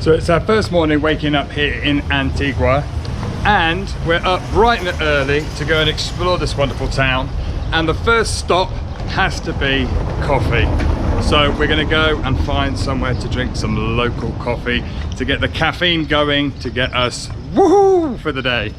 So it's our first morning waking up here in Antigua, and we're up bright and early to go and explore this wonderful town, and the first stop has to be coffee. So we're going to go and find somewhere to drink some local coffee to get the caffeine going to get us woohoo for the day.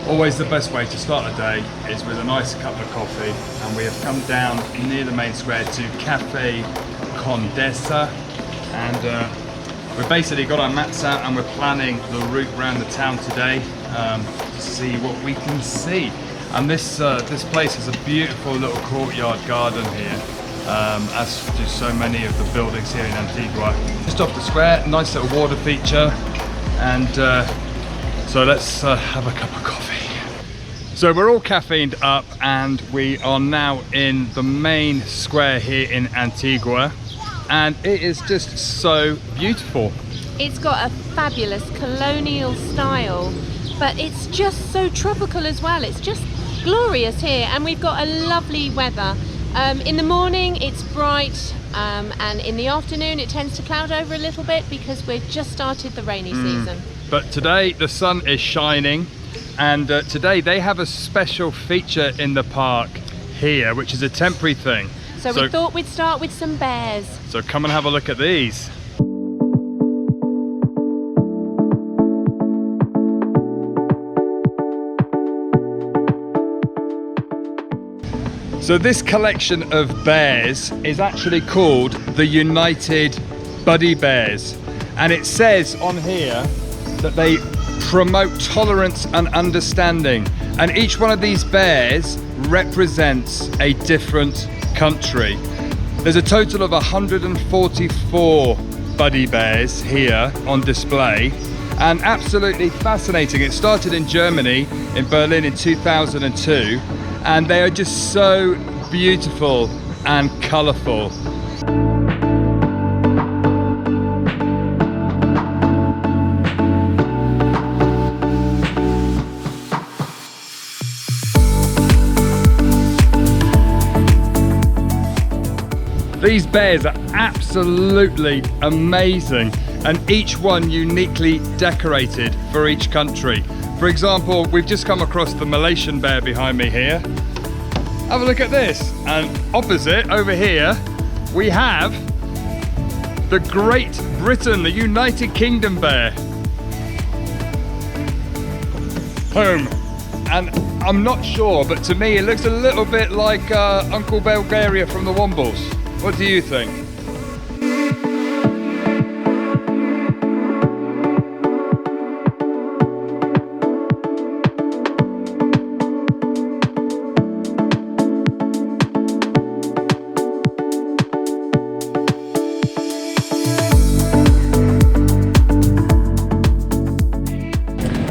Always the best way to start a day is with a nice cup of coffee, and we have come down near the main square to Cafe Condesa, and we've basically got our maps out and we're planning the route around the town today to see what we can see. And this place has a beautiful little courtyard garden here, as do so many of the buildings here in Antigua. Just off the square, nice little water feature, and so let's have a cup of coffee. So we're all caffeined up and we are now in the main square here in Antigua, and it is just so beautiful. It's got a fabulous colonial style, but it's just so tropical as well. It's just glorious here, and we've got a lovely weather. In the morning it's bright, and in the afternoon it tends to cloud over a little bit because we've just started the rainy season. But today the sun is shining, and today they have a special feature in the park here, which is a temporary thing. So we thought we'd start with some bears. So come and have a look at these. So this collection of bears is actually called the United Buddy Bears, and it says on here that they promote tolerance and understanding, and each one of these bears represents a different country. There's a total of 144 buddy bears here on display, and absolutely fascinating. It started in Germany, in Berlin in 2002, and they are just so beautiful and colourful. These bears are absolutely amazing, and each one uniquely decorated for each country. For example, we've just come across the Malaysian bear behind me here. Have a look at this, and opposite over here we have the Great Britain, the United Kingdom bear. Boom. And I'm not sure, but to me it looks a little bit like Uncle Bulgaria from the Wombles. What do you think?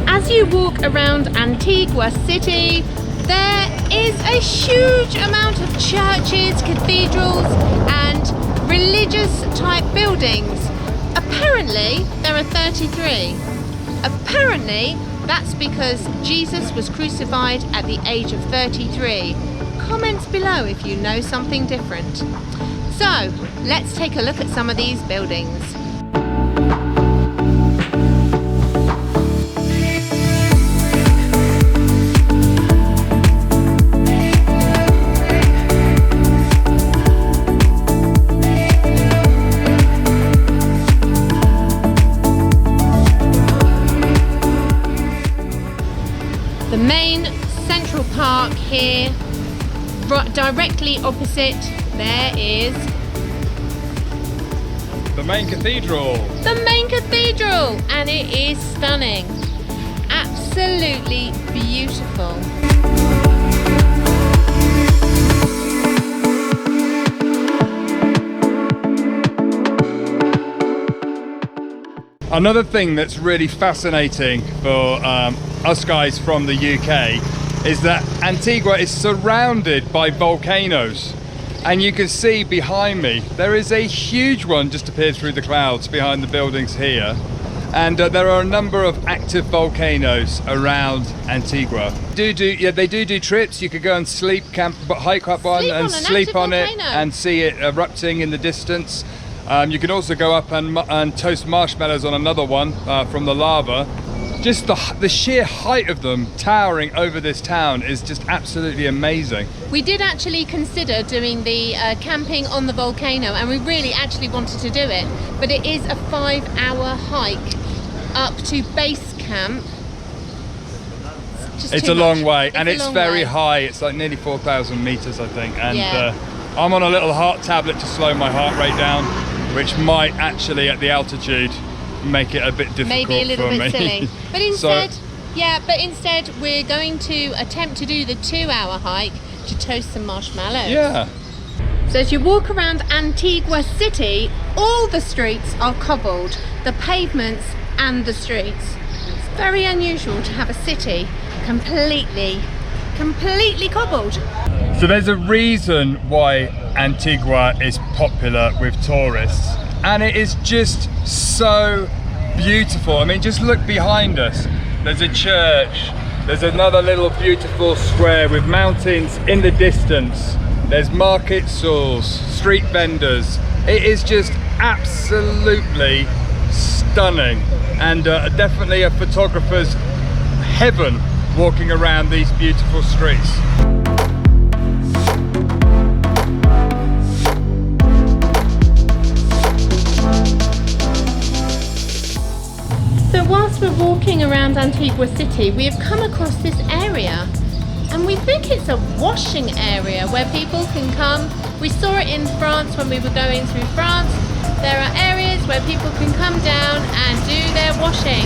As you walk around Antigua City, there is a huge amount of churches, cathedrals and religious type buildings. Apparently there are 33. Apparently that's because Jesus was crucified at the age of 33. Comments below if you know something different. So let's take a look at some of these buildings. The main central park here, directly opposite, there is the main cathedral. The main cathedral, and it is stunning. Absolutely beautiful. Another thing that's really fascinating for us guys from the UK is that Antigua is surrounded by volcanoes. And you can see behind me, there is a huge one just appeared through the clouds behind the buildings here. And there are a number of active volcanoes around Antigua. They do trips. You could go and sleep, camp, hike up one and sleep on it and see it erupting in the distance. You can also go up and toast marshmallows on another one from the lava. Just the sheer height of them towering over this town is just absolutely amazing. We did actually consider doing the camping on the volcano, and we really actually wanted to do it, but it is a 5-hour hike up to base camp. It's a long way, and it's very high. It's like nearly 4,000 meters, I think, and I'm on a little heart tablet to slow my heart rate down, which might actually at the altitude make it a bit difficult. Maybe a little bit silly. But instead, so, instead we're going to attempt to do the 2-hour hike to toast some marshmallows. Yeah. So as you walk around Antigua City, all the streets are cobbled, the pavements and the streets. It's very unusual to have a city completely cobbled. So there's a reason why Antigua is popular with tourists, and it is just so beautiful. I mean, just look behind us. There's a church, there's another little beautiful square with mountains in the distance. There's market stalls, street vendors. It is just absolutely stunning, and definitely a photographer's heaven walking around these beautiful streets. So whilst we're walking around Antigua City, we have come across this area, and we think it's a washing area where people can come. We saw it in France when we were going through France. There are areas where people can come down and do their washing.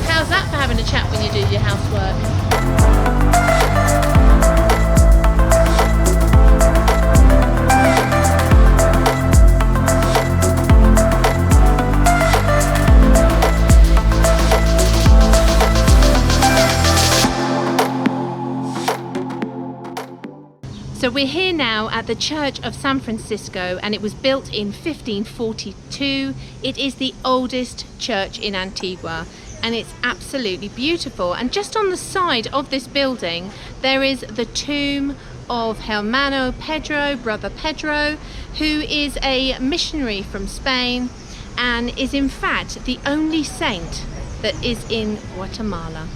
How's that for having a chat when you do your housework? So we're here now at the Church of San Francisco, and it was built in 1542. It is the oldest church in Antigua, and it's absolutely beautiful. And just on the side of this building, there is the tomb of Hermano Pedro, Brother Pedro, who is a missionary from Spain and is in fact the only saint that is in Guatemala.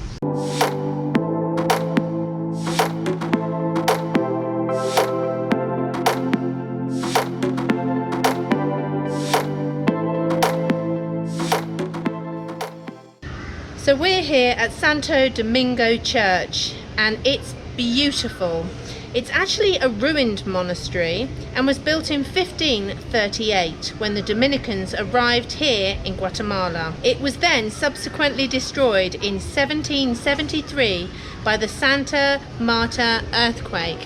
So we're here at Santo Domingo Church, and it's beautiful. It's actually a ruined monastery and was built in 1538 when the Dominicans arrived here in Guatemala. It was then subsequently destroyed in 1773 by the Santa Marta earthquake.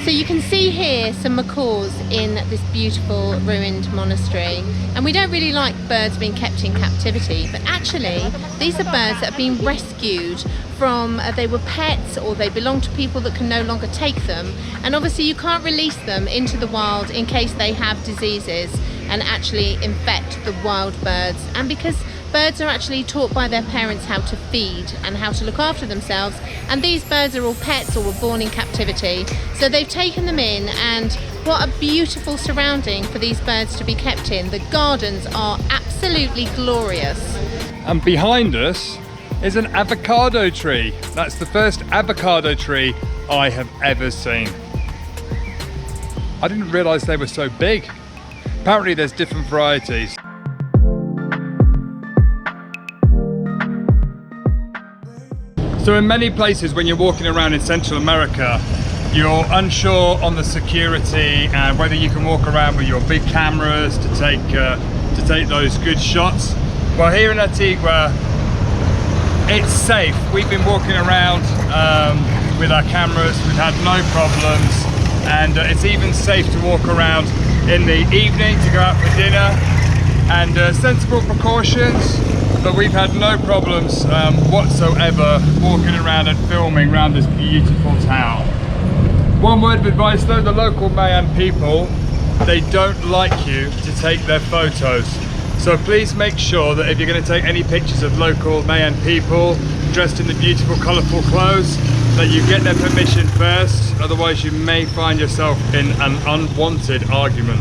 So you can see here some macaws in this beautiful ruined monastery, and we don't really like birds being kept in captivity, but actually these are birds that have been rescued from, they were pets or they belong to people that can no longer take them, and obviously you can't release them into the wild in case they have diseases and actually infect the wild birds. And because birds are actually taught by their parents how to feed and how to look after themselves, and these birds are all pets or were born in captivity, so they've taken them in, and what a beautiful surrounding for these birds to be kept in. The gardens are absolutely glorious. And behind us is an avocado tree. That's the first avocado tree I have ever seen. I didn't realise they were so big. Apparently there's different varieties. So in many places when you're walking around in Central America, you're unsure on the security and whether you can walk around with your big cameras to take those good shots. Well, here in Antigua, It's safe. We've been walking around with our cameras, we've had no problems, and it's even safe to walk around in the evening to go out for dinner, and sensible precautions, but we've had no problems whatsoever walking around and filming around this beautiful town. One word of advice though, the local Marianne people, they don't like you to take their photos. So please make sure that if you're going to take any pictures of local Marianne people dressed in the beautiful colourful clothes, that you get their permission first, otherwise you may find yourself in an unwanted argument.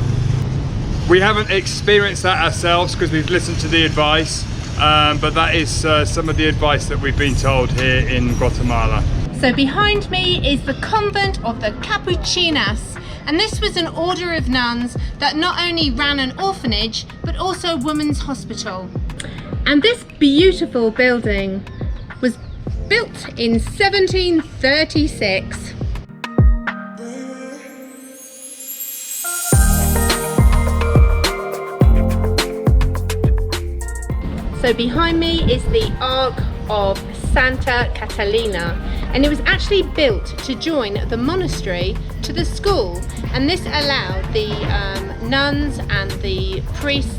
We haven't experienced that ourselves because we've listened to the advice, but that is some of the advice that we've been told here in Guatemala. So behind me is the convent of the Capuchinas, and this was an order of nuns that not only ran an orphanage but also a women's hospital. And this beautiful building was built in 1736. So behind me is the Ark of Santa Catalina, and it was actually built to join the monastery to the school, and this allowed the nuns and the priests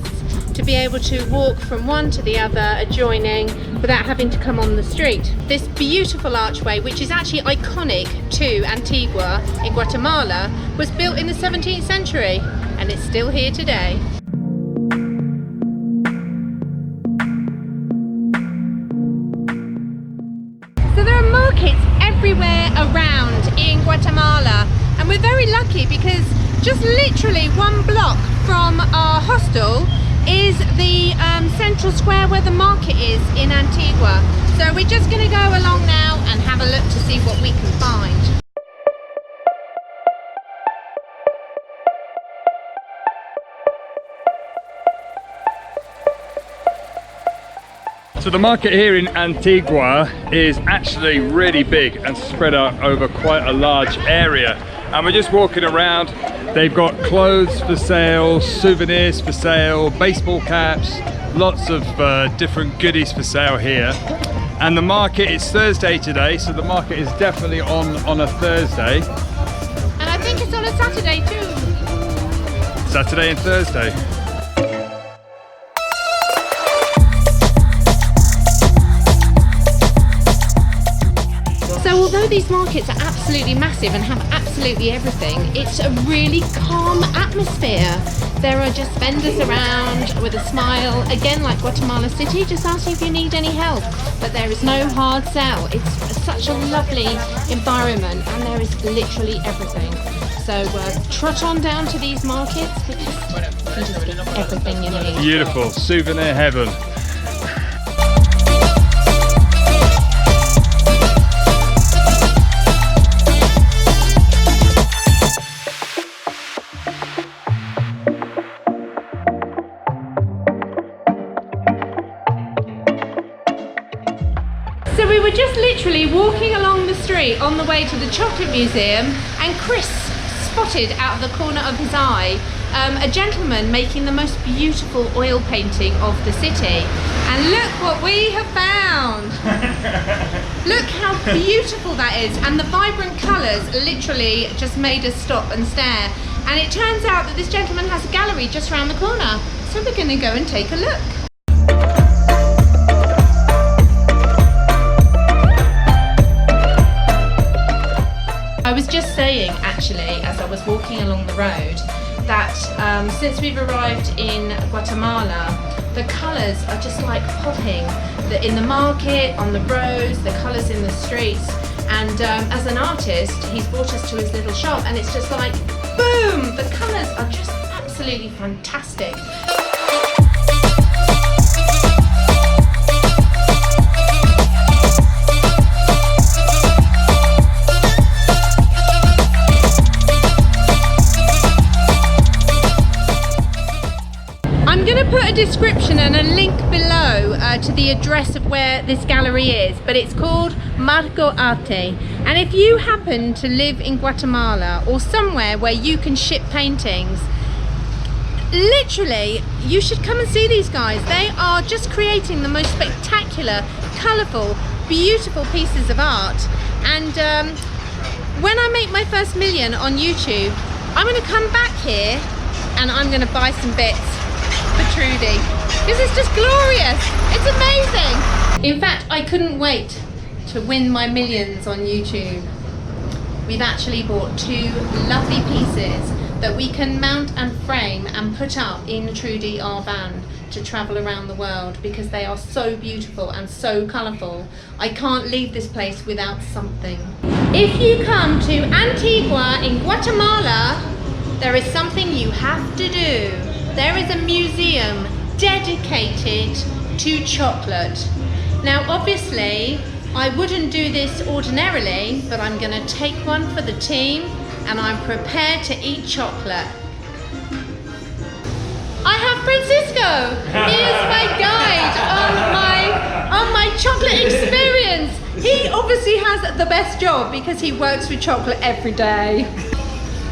to be able to walk from one to the other adjoining without having to come on the street. This beautiful archway, which is actually iconic to Antigua in Guatemala, was built in the 17th century and it's still here today. So there are markets everywhere around in Guatemala, and we're very lucky because just literally one block from our hostel is the central square where the market is in Antigua. So we're just going to go along now and have a look to see what we can find. So the market here in Antigua is actually really big and spread out over quite a large area, and we're just walking around. They've got clothes for sale, souvenirs for sale, baseball caps, lots of different goodies for sale here. And the market is Thursday today, so the market is definitely on a Thursday. And I think it's on a Saturday too. Saturday and Thursday. So although these markets are absolutely massive and have absolutely everything, it's a really calm atmosphere. There are just vendors around with a smile, again like Guatemala City, just asking if you need any help. But there is no hard sell. It's such a lovely environment and there is literally everything. So trot on down to these markets because you just get everything you need. Beautiful, souvenir heaven. So we were just literally walking along the street on the way to the chocolate museum, and Chris spotted out of the corner of his eye a gentleman making the most beautiful oil painting of the city. And look what we have found! Look how beautiful that is, and the vibrant colours literally just made us stop and stare. And it turns out that this gentleman has a gallery just around the corner, so we're going to go and take a look. I was just saying, actually, as I was walking along the road, that since we've arrived in Guatemala, the colours are just like popping. In the market, on the roads, the colours in the streets. And as an artist, he's brought us to his little shop, and it's just like, boom! The colours are just absolutely fantastic. Put a description and a link below to the address of where this gallery is, but it's called Marco Arte. And if you happen to live in Guatemala or somewhere where you can ship paintings, literally you should come and see these guys. They are just creating the most spectacular spectacular, colourful, beautiful pieces of art. And when I make my first million on YouTube, I'm going to come back here and I'm going to buy some bits for Trudy, because it's just glorious. It's amazing. In fact, I couldn't wait to win my millions on YouTube. We've actually bought 2 lovely pieces that we can mount and frame and put up in Trudy, our van, to travel around the world, because they are so beautiful and so colourful. I can't leave this place without something. If you come to Antigua in Guatemala, there is something you have to do. There is a museum dedicated to chocolate. Now obviously, I wouldn't do this ordinarily, but I'm going to take one for the team, and I'm prepared to eat chocolate. I have Francisco. He is my guide on my chocolate experience. He obviously has the best job because he works with chocolate every day.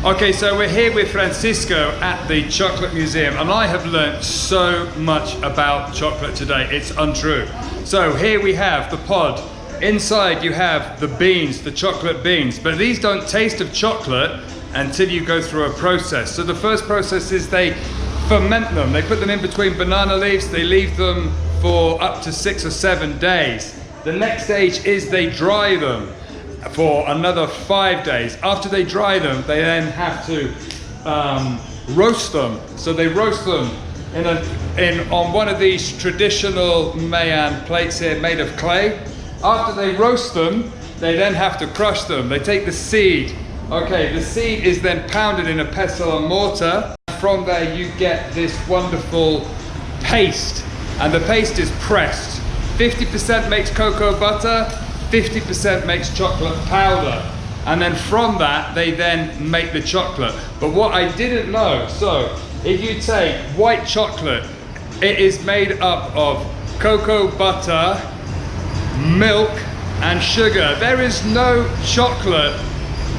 Okay, so we're here with Francisco at the Chocolate Museum, and I have learnt so much about chocolate today, it's untrue. So here we have the pod. Inside you have the beans, the chocolate beans, but these don't taste of chocolate until you go through a process. So the first process is they ferment them. They put them in between banana leaves, they leave them for up to 6 or 7 days. The next stage is they dry them for another 5 days. After they dry them, they then have to roast them. So they roast them on one of these traditional Marianne plates here made of clay. After they roast them, they then have to crush them. They take the seed. Okay, the seed is then pounded in a pestle and mortar. From there you get this wonderful paste, and the paste is pressed. 50% makes cocoa butter, 50% makes chocolate powder, and then from that they then make the chocolate. But what I didn't know, so if you take white chocolate, it is made up of cocoa butter, milk and sugar. There is no chocolate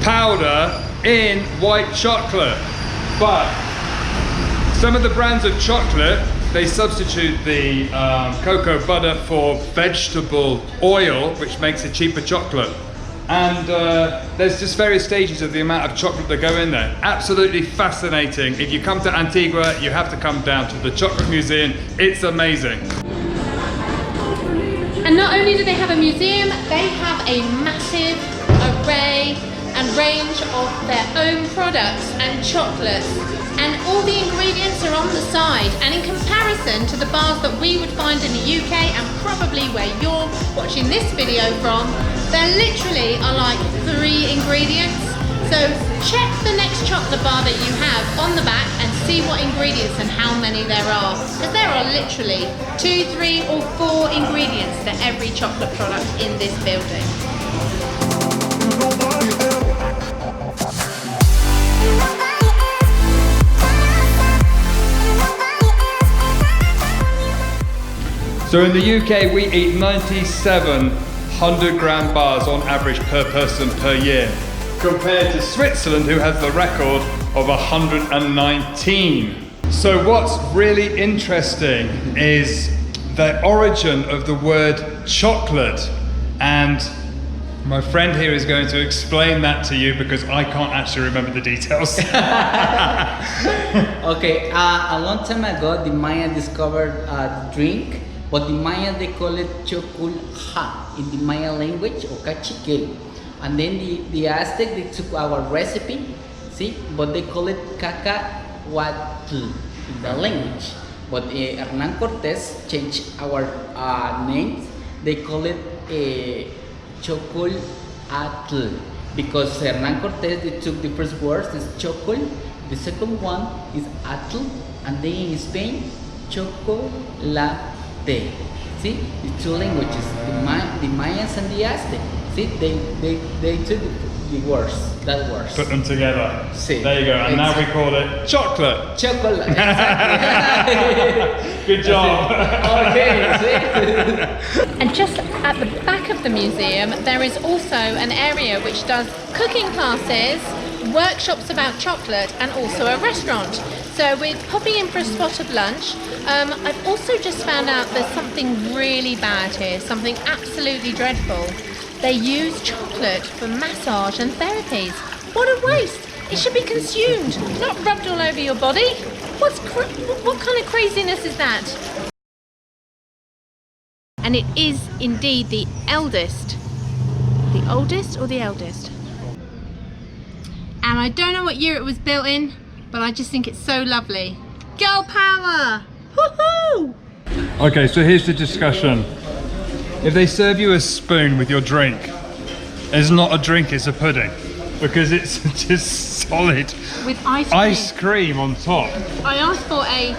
powder in white chocolate, but some of the brands of chocolate, they substitute the cocoa butter for vegetable oil, which makes a cheaper chocolate. And there's just various stages of the amount of chocolate that go in there. Absolutely fascinating. If you come to Antigua, you have to come down to the Chocolate Museum. It's amazing. And not only do they have a museum, they have a massive array and range of their own products and chocolates. And all the ingredients are on the side. And in comparison to the bars that we would find in the UK and probably where you're watching this video from, there literally are like 3 ingredients. So check the next chocolate bar that you have on the back and see what ingredients and how many there are. Because there are literally 2, 3 or 4 ingredients for every chocolate product in this building. So in the UK we eat 97 100-gram bars on average per person per year, compared to Switzerland, who has the record of 119. So what's really interesting is the origin of the word chocolate, and my friend here is going to explain that to you because I can't actually remember the details. Okay, a long time ago the Maya discovered a drink, but the Maya they call it choculha in the Maya language, or cachiquel. And then the Aztec, they took our recipe, see, but they call it cacahuatl in the language. But Hernán Cortés changed our names. They call it chocolatl, because Hernán Cortés, they took the first words is chocol, the second one is atl, and then in Spain, chocolate. See, the 2 languages, the Mayans and the Aztec. See, they took the words, that words. Put them together. See, there you go, and now we call it chocolate. Chocolate, exactly. Good job. Okay, see? And just at the back of the museum, there is also an area which does cooking classes, workshops about chocolate, and also a restaurant. So we're popping in for a spot of lunch. I've also just found out there's something really bad here, something absolutely dreadful. They use chocolate for massage and therapies. What a waste! It should be consumed, not rubbed all over your body. What kind of craziness is that? And it is indeed the eldest. The oldest or the eldest? And I don't know what year it was built in, but I just think it's so lovely. Girl power! Woohoo! Okay, so here's the discussion. If they serve you a spoon with your drink, it's not a drink, it's a pudding. Because it's just solid With ice cream on top. I asked for a...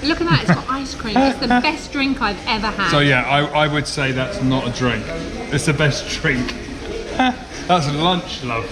Look at that, it's got ice cream. It's the best drink I've ever had. So yeah, I would say that's not a drink. It's the best drink. That's lunch, love.